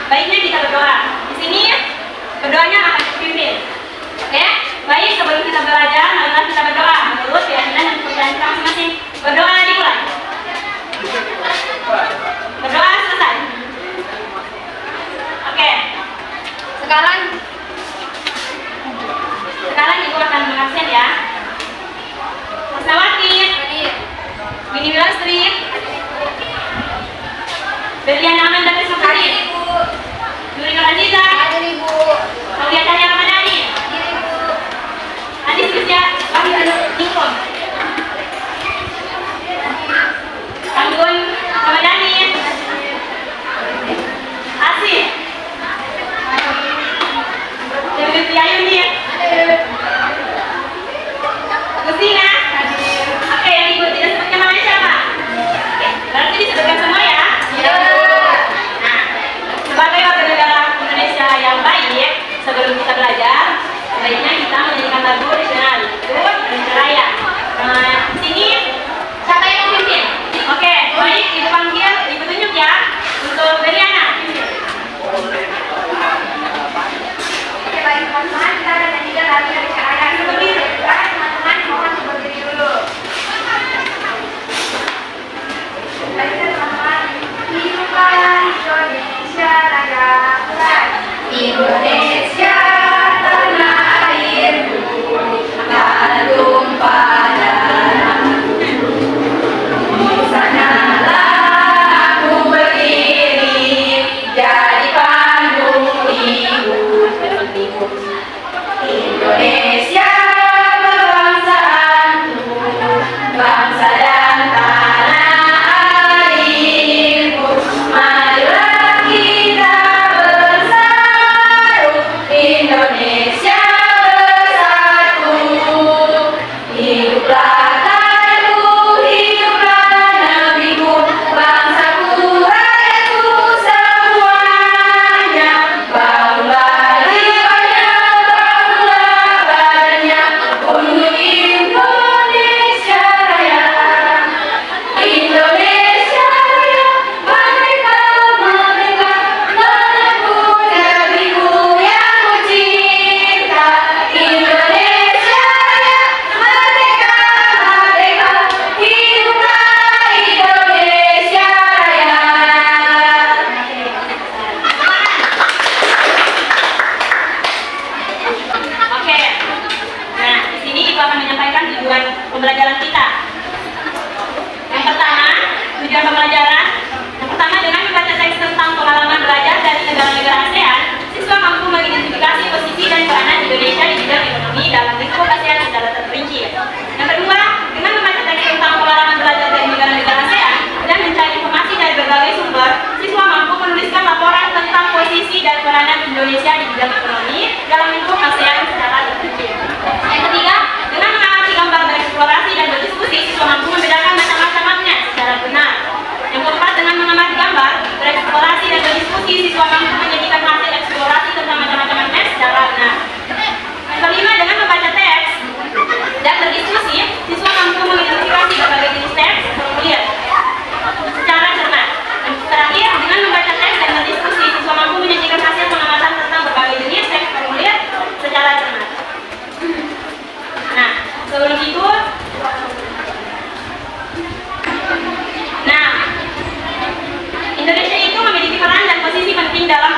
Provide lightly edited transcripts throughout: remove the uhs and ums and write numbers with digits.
baiknya kita berdoa. Di sini berdoanya akan dipimpin. Oke? Baik, sebelum kita belajar, marilah kita berdoa menurut keyakinan dan kepercayaan kita masing-masing. Berdoa dimulai. Berdoa selesai. Oke. Sekarang Ibu akan mengabsen ya. Musnawati, Winnie Wilastri, Berlian Aman dari Sukari, Nuri Nuraziza, Aulia Tanya Ramadhani, Adi Sisya Wahid Ningrum, Anggun Ramadhani, Asih, Dewi Priyayuni, Gusina. Oke, yang Ibu tidak sebutkan namanya siapa? Oke, berarti disebutkan semua ya. Nah, sebagai warga negara Indonesia yang baik, sebelum kita belajar, sebaiknya kita menyanyikan lagu nasional itu Indonesia Raya. Nah, di sini siapa yang memimpin? Oke, baik, Ibu panggil, Ibu tunjuk ya untuk Beriana. Oke, baik teman-teman, kita akan nyanyikan lagu Indonesia Raya. Sebelum itu, teman-teman mohon berdiri dulu. Baik teman-teman, hiduplah Indonesia Raya. Indonesia tanah airku, tak tumpah darahku. Di sanalah aku berdiri, jadi pandu hidupku. Indonesia kebangsaanku, bangsa dan tanah airku. Marilah kita bersatu, Indonesia bersatu. Hiduplah tanahku, hiduplah negeriku, bangsaku, rakyatku semuanya. Bangunlah jiwanya, bangunlah badannya, untuk Indonesia Raya. Indonesia Raya, merdeka, merdeka, tanahku, negeriku yang ku cinta. Indonesia Raya, merdeka, merdeka, hiduplah Indonesia Raya. Oke. Nah, di sini Ibu akan menyampaikan tujuan pembelajaran kita. Yang pertama, tujuan pembelajaran. Yang pertama, dengan membaca teks tentang pengalaman belajar dari negara-negara ASEAN, siswa mampu mengidentifikasi posisi dan peranan Indonesia di bidang ekonomi dalam lingkup ASEAN secara terperinci. Yang kedua, dengan membaca teks tentang pengalaman belajar dari negara-negara ASEAN dan mencari informasi dari berbagai sumber, siswa mampu menuliskan laporan tentang posisi dan peranan Indonesia di bidang ekonomi dalam lingkup ASEAN secara terperinci. Yang ketiga, dengan mengamati gambar bereksplorasi dan berdiskusi, siswa mampu membedakan macam-macam magnet secara benar. Yang keempat, dengan mengamati gambar bereksplorasi dan berdiskusi, siswa mampu menjadikan hasil eksplorasi tentang macam-macam magnet secara benar. Yang kelima, dengan membaca teks dan berdiskusi, siswa mampu mengidentifikasi berbagai jenis teks formulir secara cermat. Dan terakhir, dengan membaca teks dan berdiskusi, siswa mampu menyajikan hasil pengamatan tentang berbagai jenis teks formulir secara cermat. Nah, sebelum itu, Indonesia itu memiliki peran dan posisi penting dalam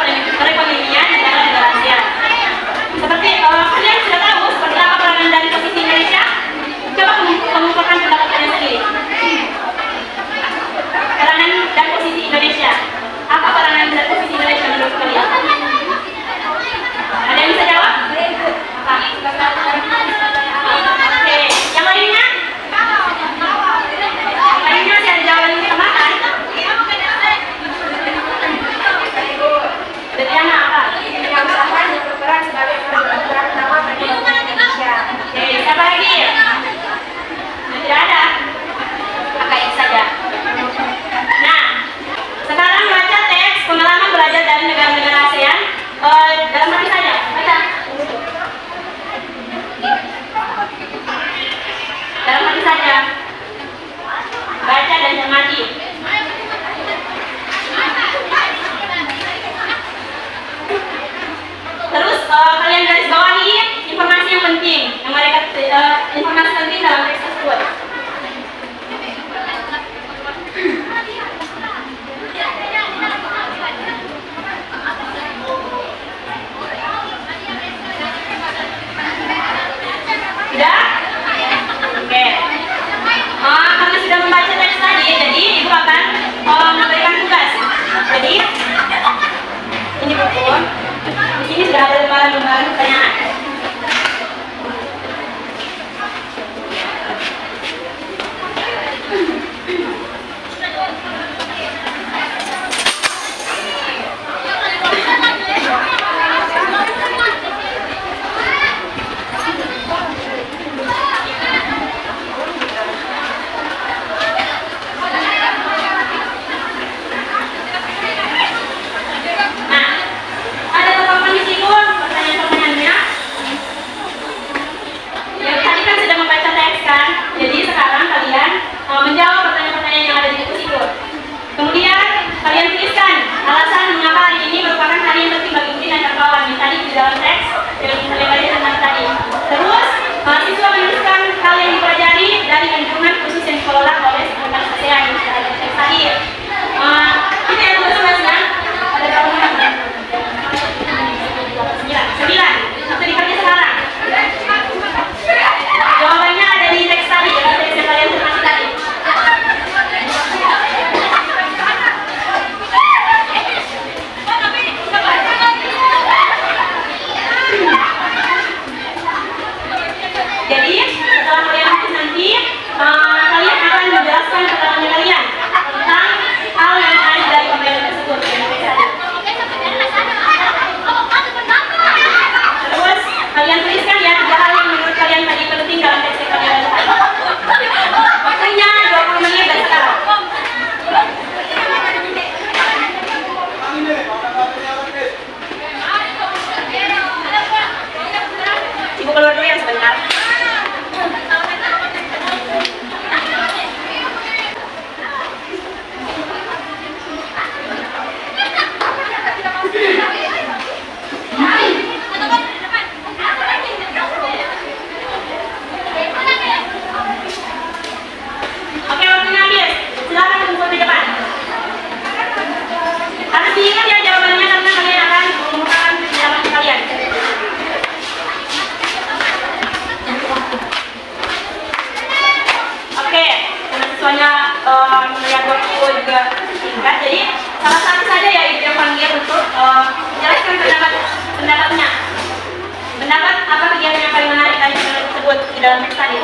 dalam teks tadi.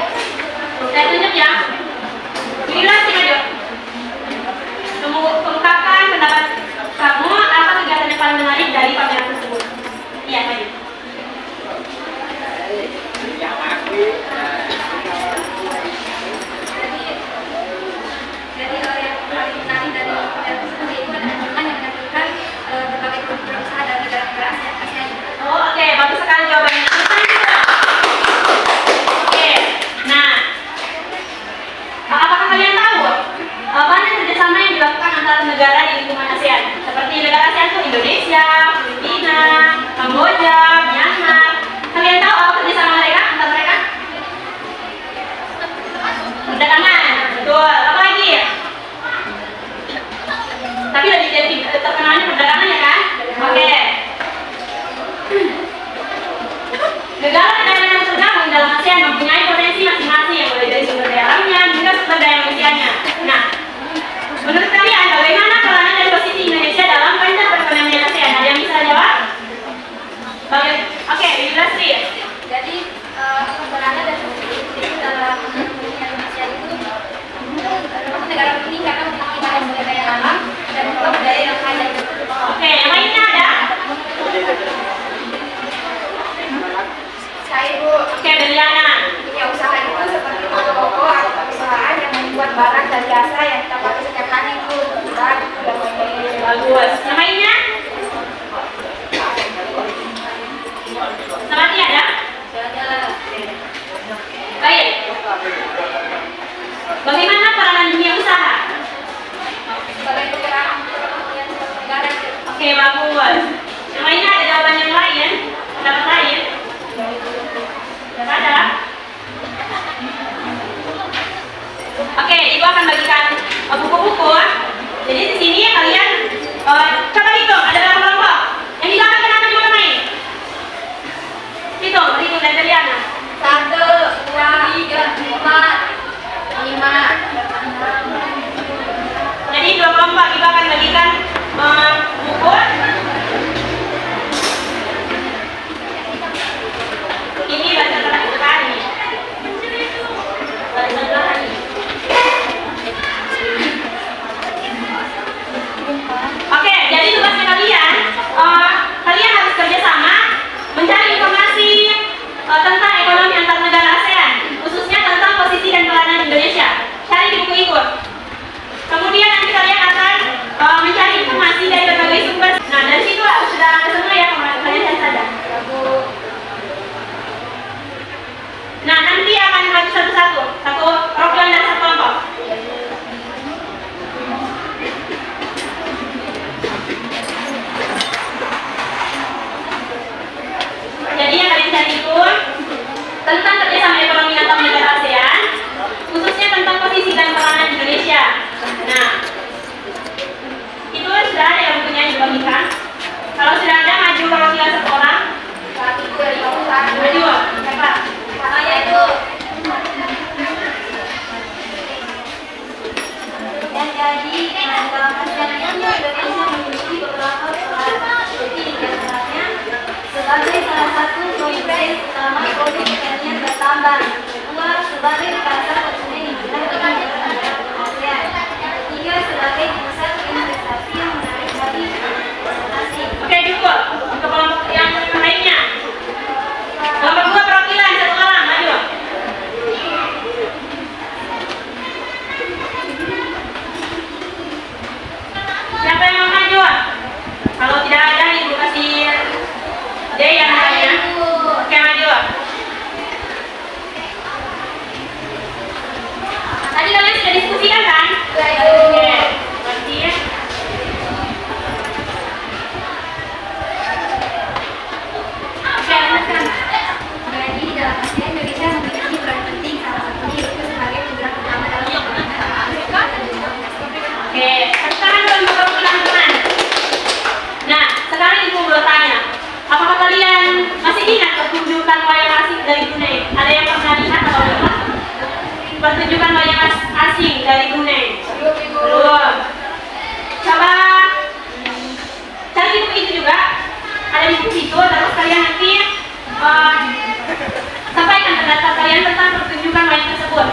Saya tunjuk ya. Inilah skenario. Mengungkapkan pendapat kamu apa kegiatan yang paling menarik dari pameran tersebut. Iya, maju. Jadi yang paling menarik dari pameran tersebut itu adalah yang menampilkan berbagai kultur usaha dari negara-negara Asia. Oh, oke, bagus sekali jawabannya. Oke, nah, apakah kalian tahu banyak kerjasama yang dilakukan antara negara di lingkungan ASEAN? Seperti negara ASEAN itu Indonesia, Filipina, Kamboja, Myanmar. Kalian tahu apa kerjasama mereka antara mereka? Perdagangan, betul. Apa lagi? Tapi lebih jadi terkenalnya perdagangan ya kan? Oke. Negara-negara yang tergabung dalam ASEAN mempunyai potensi masing-masing yang mulai dari sumber daya alamnya hingga sumber daya manusianya. Nah, menurut kalian bagaimana peranan dan posisi Indonesia dalam kancah perekonomian ASEAN? Ada yang bisa jawab? Oke, Industri. Jadi peranan dan posisi Indonesia dalam perekonomian Asia itu negara ini karena memiliki banyak sumber daya alam dan juga budaya yang kaya. Oke, yang lainnya ada? Saya Bu. Oke, Beliana. Dunia usaha itu seperti toko-toko atau perusahaan yang membuat barang dan jasa yang kita pakai setiap hari itu. Bagus. Yang lainnya? Sama ada? Baik. Bagaimana peranan dunia usaha? Sebagai penggerak perekonomian negara. Oke, bagus. Yang lainnya ada jawaban yang lain? Pendapat lain? Ada? Oke, Ibu akan bagikan buku-buku. Jadi di sini kalian coba hitung ada berapa kelompok? Yang di belakang kenapa juga main? Hitung dari Beliana. 1, 2, 3, 4, 5. Jadi 2 kelompok Ibu akan bagikan buku. Ini baca terakhir kali. Baca terakhir. Oke, jadi tugasnya kalian, kalian harus kerjasama mencari informasi tentang ekonomi antar negara ASEAN, khususnya tentang posisi dan peranan Indonesia. Cari di buku itu. Kemudian nanti kalian akan mencari informasi dari berbagai sumber. Nah, dari situ sudah ada semua ya, kalian cari saja. Nah, nanti akan habis satu-satu, satu program dan satu kelompok. Jadi yang kalian cari itu tentang kerjasama ekonomi antar negara ASEAN, khususnya tentang posisi dan peranan Indonesia. Nah, itu sudah ada yang bukunya yang dibagikan. Kalau sudah ada, maju perwakilan satu orang. Maju, siapa? Saya itu. Dan jadi dalam ASEAN ini Indonesia memiliki beberapa peran seperti diantaranya sebagai salah satu produsen utama produk pertanian bertambang, kedua sebagai pasar konsumen di negara ASEAN, ketiga sebagai pusat investasi yang menarik bagi investasi. Oke, cukup. Untuk kelompok yang lainnya. Nomor 2 perwakilan satu orang, maju. Siapa yang mau maju? Kalau tidak ada, Ibu kasih D yang lainnya. Oke, maju. Tadi kalian sudah diskusikan kan? Oke, berarti ya. Oke, lanjutkan. Jadi dalam ASEAN Indonesia memiliki peran penting, salah satunya yaitu sebagai penggerak utama dalam Oke, sekarang untuk perwakilan teman. Nah, sekarang Ibu mau tanya, apakah kalian masih ingat pertunjukan wayang asing dari Brunei? Ada yang pernah lihat atau belum? Pertunjukan wayang asing dari Brunei? Belum. Coba cari buku itu juga. Ada di buku itu, terus kalian nanti Sampaikan pendapat kalian tentang pertunjukan wayang tersebut.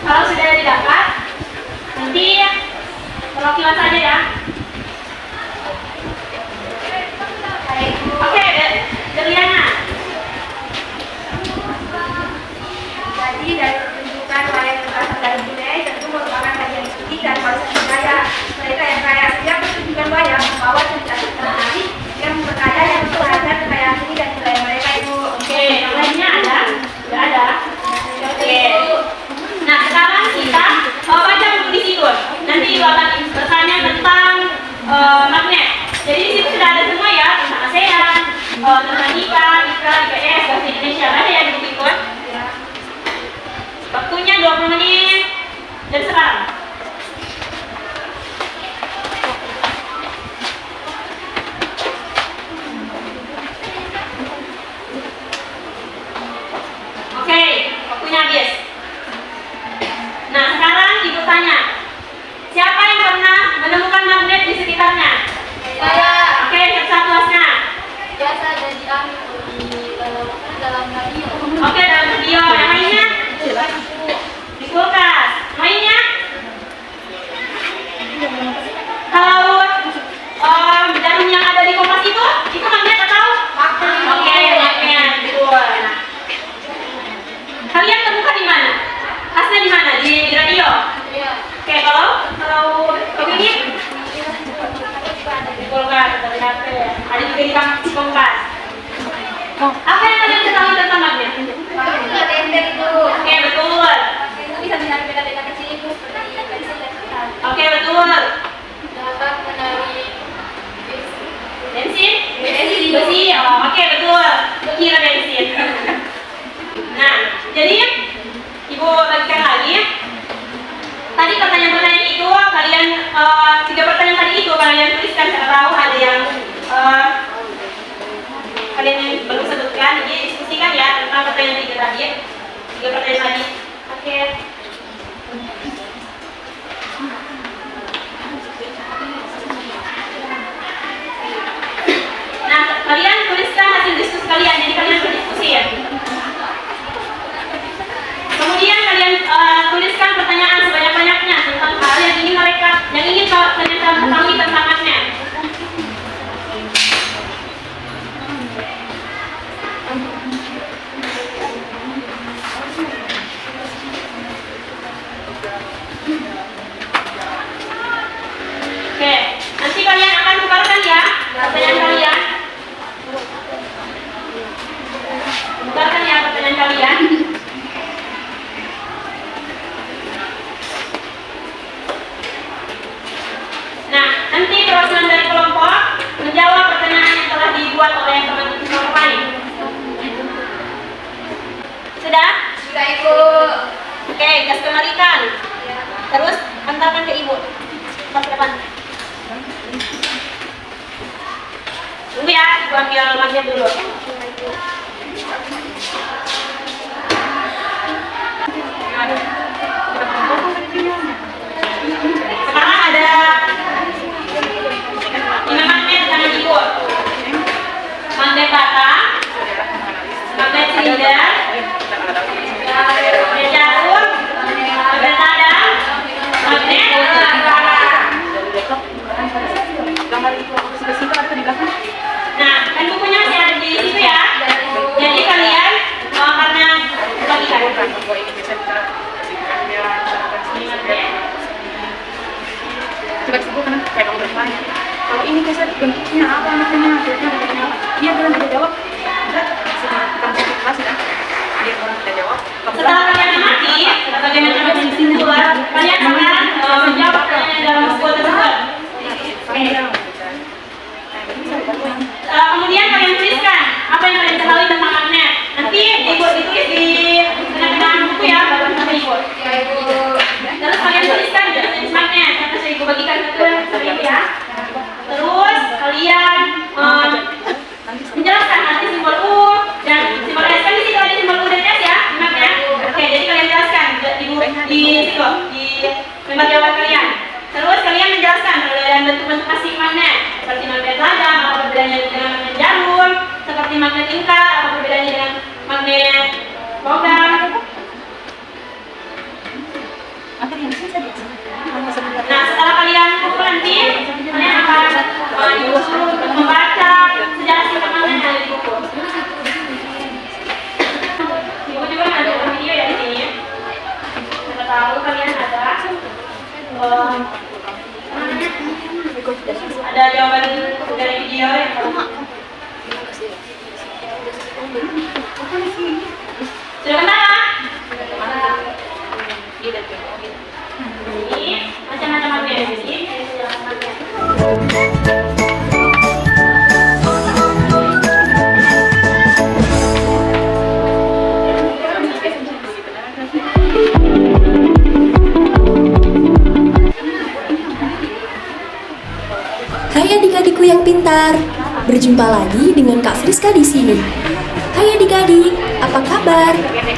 Kalau sudah didapat, nanti perwakilan saja ya. Oke, Deliana. Jadi dari pertunjukan wayang berasal dari budaya tentu merupakan kajian studi dan proses budaya. Mereka yang kaya setiap pertunjukan wayang membawa cerita-cerita menarik yang berkaya yang mengajar kekayaan seni dan budaya mereka itu. Oke, yang lainnya ada? Sudah ada. Oke. Nah, sekarang kita baca buku di situ. Nanti Ibu akan bertanya tentang magnet. Jadi di situ sudah ada semua ya, tentang ASEAN, tentang IKA, IPS, bahasa Indonesia. Ada ya di buku itu? Waktunya 20 menit dari sekarang. Oke, waktunya habis. Nah, sekarang Ibu tanya, siapa yang pernah menemukan magnet di sekitarnya? Saya Oke, satu asnya. biasa jadi ahli di dalam radio. Oke, dalam video. Yang lainnya? Di kulkas. Lainnya? Kalau jarum yang ada di kompas itu magnet atau? Oke, magnet. Betul. Kalian temukan di mana? Asnya di mana? Di radio. Oke, kalau ini di kulkas atau di HP. Ada juga di kompas. Apa yang kalian ketahui tentang magnet? Oke, betul. Itu bisa menarik benda-benda kecil itu seperti pensil dan kertas. Oke, betul. Dapat menarik Bensin? Besi. Oh, oke, betul. Kira bensin. Nah, jadi Ibu bagikan lagi. Tadi pertanyaan-pertanyaan itu kalian 3 pertanyaan tadi itu kalian tuliskan. Saya tahu ada yang kalian yang belum sebutkan, jadi diskusikan ya tentang pertanyaan 3 tadi. 3 pertanyaan tadi. Oke. Nah, kalian tuliskan hasil diskusi kalian, jadi kalian berdiskusi ya. Kemudian kalian tuliskan pertanyaan sebanyak-banyaknya tentang hal yang ingin kalian ketahui tentang magnet. Oke, nanti kalian akan tukarkan ya pertanyaan kalian. Tukarkan ya pertanyaan kalian. Nah, nanti perwakilan dari kelompok menjawab pertanyaan yang telah dibuat oleh teman-teman lain. Sudah? Sudah Ibu. Oke, gas kembalikan. Terus antarkan ke Ibu. Pas depan. Tunggu ya, Ibu ambil magnet dulu. Sekarang ada 5 magnet di tangan Ibu. Magnet bata, magnet silinder, magnet jarum, magnet tadang, magnet nah, kan bukunya masih ada di situ ya. Jadi kalian karena bagikan. Coba disebutkan kayak kamu bertanya. Kalau ini keset bentuknya apa namanya? Bentuknya apa? Dia belum tidak jawab. Konsentrasi dah. Dia orang tidak jawab. Setelah kalian amati, bagaimana kalian kesimpulan, kalian akan menjawab pertanyaan dalam buku tersebut. Kemudian kalian tuliskan apa yang kalian ketahui tentang magnet. Nanti Ibu ditulis di tengah-tengah buku ya, baru sampai Ibu. Terus kalian tuliskan jenis magnet yang bisa Ibu bagikan ke Ibu ya. Terus kalian menjelaskan arti simbol U dan simbol S. Kan di situ ada simbol U dan S ya, magnet. Oke, jadi kalian jelaskan di situ di lembar jawab kalian. Terus kalian menjelaskan perbedaan bentuk-bentuk masing magnet, seperti magnet lada, apa perbedaannya dengan magnet jarum, seperti magnet lingkar, apa perbedaannya dengan magnet nanti kalian akan membaca sejarah perkembangan yang ada di buku. Ibu juga ada video ya di sini. Siapa tahu kalian ada jawaban dari video yang sudah kentara? Ini macam-macam magnet di sini. Hai adik-adikku yang pintar, berjumpa lagi dengan Kak Friska di sini. Hai adik-adik, apa kabar?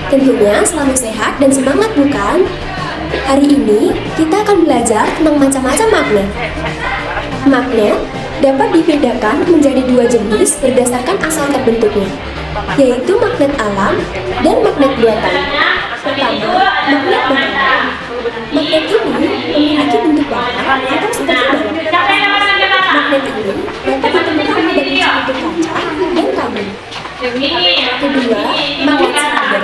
Tentunya selalu sehat dan semangat bukan? Hari ini kita akan belajar tentang macam-macam magnet. Magnet dapat dibedakan menjadi dua jenis berdasarkan asal terbentuknya, yaitu magnet alam dan magnet buatan. Pertama, magnet buatan. Magnet ini memiliki bentuk bakar atau seperti balok. Magnet ini dapat ditemukan pada bentuk kaca dan kayu. Kedua, magnet silinder.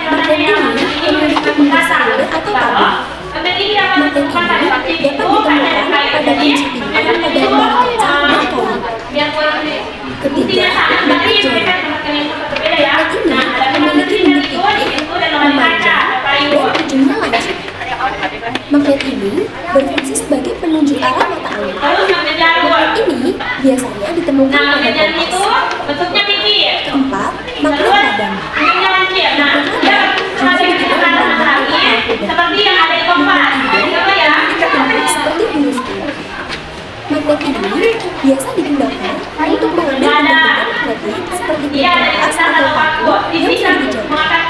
Magnet ini memiliki bentuk silinder atau tabung. Magnet ini dapat ditemukan pada kunci pintu pada lembaran kaca dan kayu. Ketiga, magnet jarum. Magnet ini memiliki bentuk titik, memanjang, dan ujungnya lancip. Magnet ini berfungsi sebagai penunjuk arah mata angin. Magnet ini biasanya ditemukan pada kompas. bentuknya pipih. Keempat, magnet radang. Ujungnya lancip. Nah, dia sebagai bentuk arah mata angin seperti yang ada di kompas. Coba ya. Bentuk seperti huruf U. Magnet ini biasa digunakan untuk mengambil benda-benda magnetik seperti Dia ada di kertas atas atau atau paku paku. Di yang sini sudah dijamah. mengangkat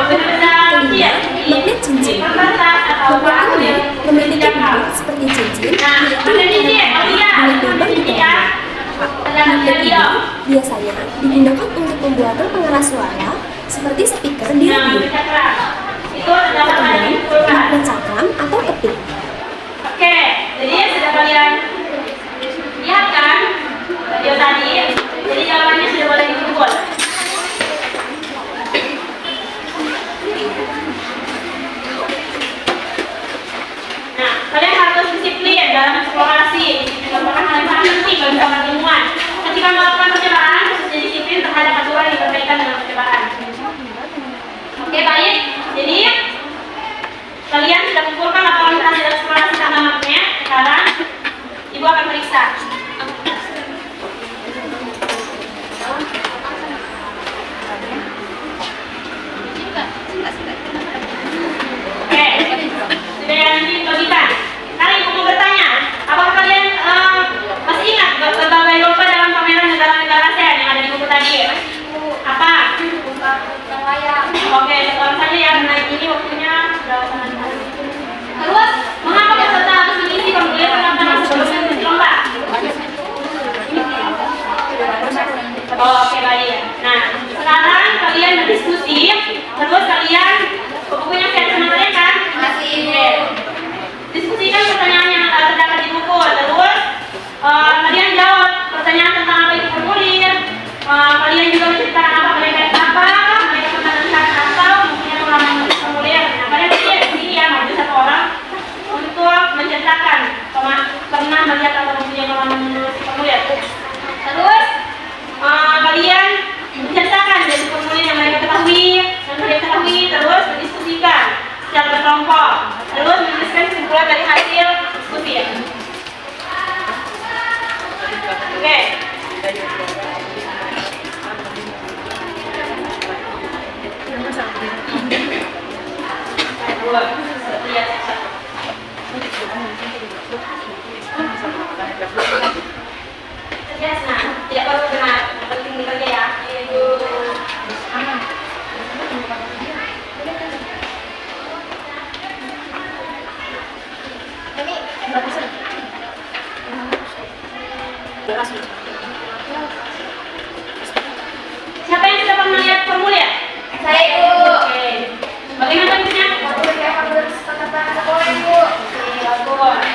benda Kelima, magnet cincin. kertas atau Magnet paku ini yang memiliki dijangkau. bentuk seperti cincin, Nah, yaitu magnet ini, lingkaran oh iya, dengan lubang di ini ya. tengahnya. Magnet ini biasanya digunakan untuk pembuatan pengeras suara seperti speaker di Nah, radio. cakram. Itu terdapat pada Keenam, dikumpulkan. magnet cakram atau kepik. Oke, jadi sudah kalian lihat kan video tadi? Jadi jawabannya sudah boleh dikumpul. Nah, kalian harus disiplin dalam eksplorasi. Disiplin merupakan hal yang sangat penting bagi seorang ilmuwan. Ketika melakukan percobaan, khususnya disiplin terhadap aturan yang berkaitan dengan percobaan. Oke, baik. Jadi kalian sudah kumpulkan laporan hasil eksplorasi tentang magnet. Sekarang ibu akan periksa. Oke, sudah nanti dibagikan. Sekarang ibu mau bertanya, apakah kalian masih ingat berbagai lomba dalam pameran negara-negara ASEAN yang ada di buku tadi? Apa? Oke, sekarang saja ya, karena ini waktunya sudah sangat habis. Terus, mengapa peserta harus mengisi formulir pendaftaran sebelum mengikuti lomba? Oke, baik. Nah, sekarang kalian berdiskusi, terus kalian bukunya siap sama kalian kan? Masih. Oke. Diskusikan pertanyaan yang terdapat di buku, terus kalian jawab pertanyaan tentang apa itu formulir. Kalian juga menceritakan apa mereka pernah melihat atau mempunyai pengalaman menulis formulir. Nah, kalian di sini ya, maju satu orang untuk menceritakan pernah melihat atau mempunyai pengalaman menulis formulir. Terus kalian menceritakan dari formulir yang mereka ketahui, terus mendiskusikan secara berkelompok, terus menuliskan kesimpulan dari hasil diskusi. Oke. Yes, nah, tidak perlu benar, yang penting dikerja ya. Siapa yang sudah pernah lihat formulir? Saya, Ibu. Oke. Bagaimana bentuknya? Formulir sekolah, Ibu. Oke, bagus.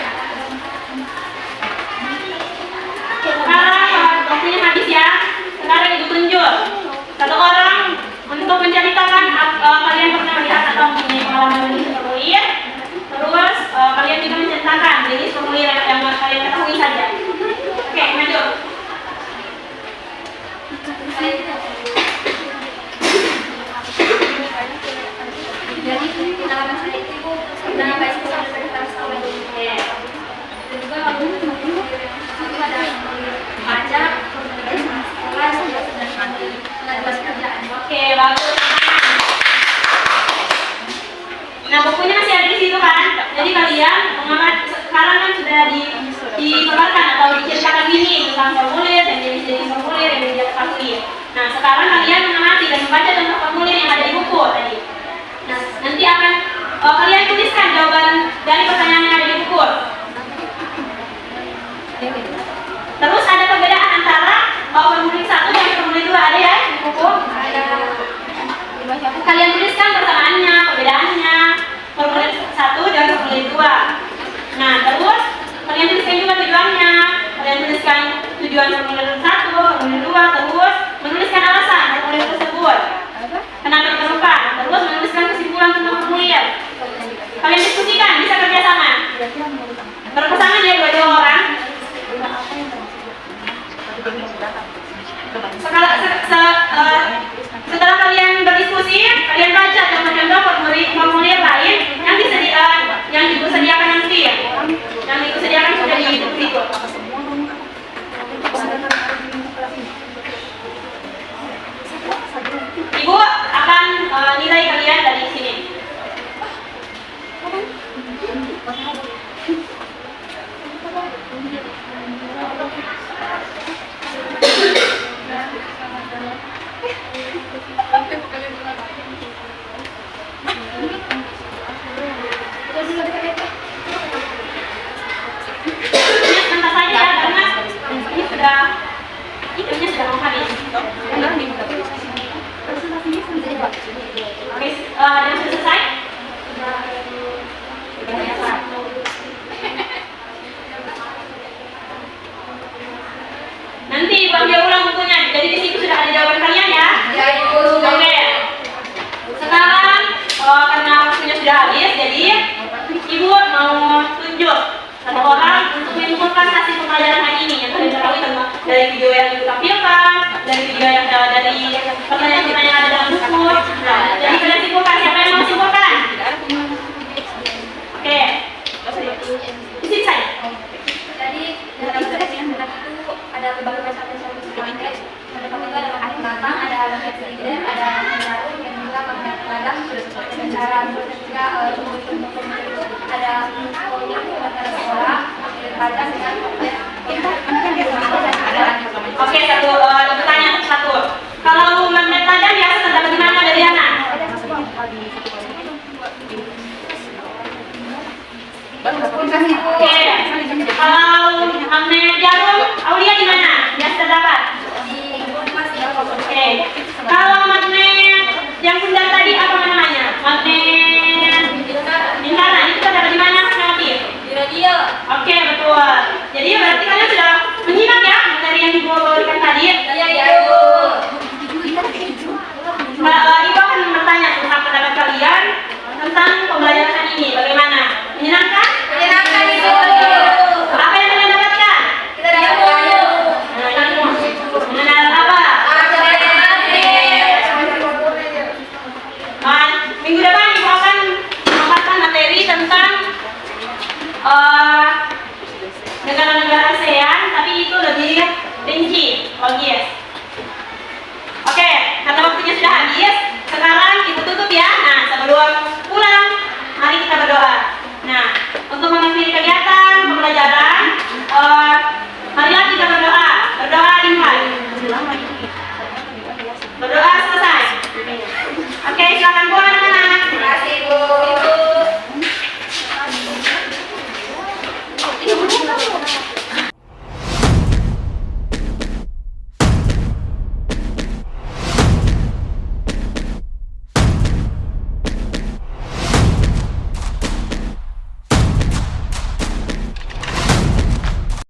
Nah, sekarang kalian mengamati dan membaca contoh formulir yang ada di buku tadi. Nah, nanti akan kalian tuliskan jawaban dari pertanyaan yang ada di buku. Terus ada perbedaan antara formulir 1 dan formulir 2, ada ya di buku? Kalian tuliskan persamaannya, perbedaannya, formulir 1 dan formulir 2. Nah, terus kalian tuliskan juga tujuannya. Kalian tuliskan tujuan formulir 1, formulir 2, terus menuliskan alasan formulir tersebut. Kenapa diperlukan? Terus menuliskan kesimpulan tentang formulir. Kalian diskusikan, bisa kerjasama. Berpasangan ya dua orang. Setelah kalian berdiskusi, kalian baca contoh-contoh formulir lain yang disediakan nanti ya. Yang disediakan sudah di buku itu. Ibu akan nilai kalian dari sini. Sebentar saja ya, karena ini sudah mau habis. Oke, ada yang sudah selesai? Nanti Ibu ambil ulang bukunya. Jadi di situ sudah ada jawaban kalian ya? Ya, Ibu. Oke. Sekarang karena waktunya sudah habis, jadi Ibu mau tunjuk satu orang untuk menyimpulkan hasil pembelajaran hari ini yang kalian ketahui dari video yang Ibu tampilkan, dari video yang dari pertanyaan-pertanyaan yang ada dalam buku. Nah, jadi kalian simpulkan. Siapa yang mau simpulkan? Oke. Di sini saya. Jadi dalam itu ada berbagai macam magnet. Ada matang, ada magnet silinder, ada magnet jarum, dan juga magnet ladang. Dan cara juga itu ada antara sekolah, ladang dengan magnet. Oke, pertanyaan satu. Kalau magnet ladang biasa terdapat di mana, dari Diana? Oke. Kalau magnet jarum, Aulia di mana? Biasa terdapat. Oke. Kalau magnet yang bundar tadi apa namanya? Magnet bintara. Itu terdapat di mana? Nanti. Di radio. Oke, betul. Jadi berarti kalian sudah menyimak ya materi yang Ibu berikan tadi. Iya, Ibu. Ibu akan bertanya tentang pendapat kalian tentang pembelajaran ini. Bagaimana? Menyenangkan? Menyenangkan, Ibu. Apa yang kalian dapatkan? Kita dapat radio. Mengenal apa? Minggu depan Ibu akan mengangkat materi tentang negara-negara ASEAN, tapi itu lebih rinci. Yes. Oke, karena waktunya sudah habis, sekarang Ibu tutup ya. Nah, sebelum pulang, mari kita berdoa. Nah, untuk mengakhiri kegiatan pembelajaran, marilah kita berdoa.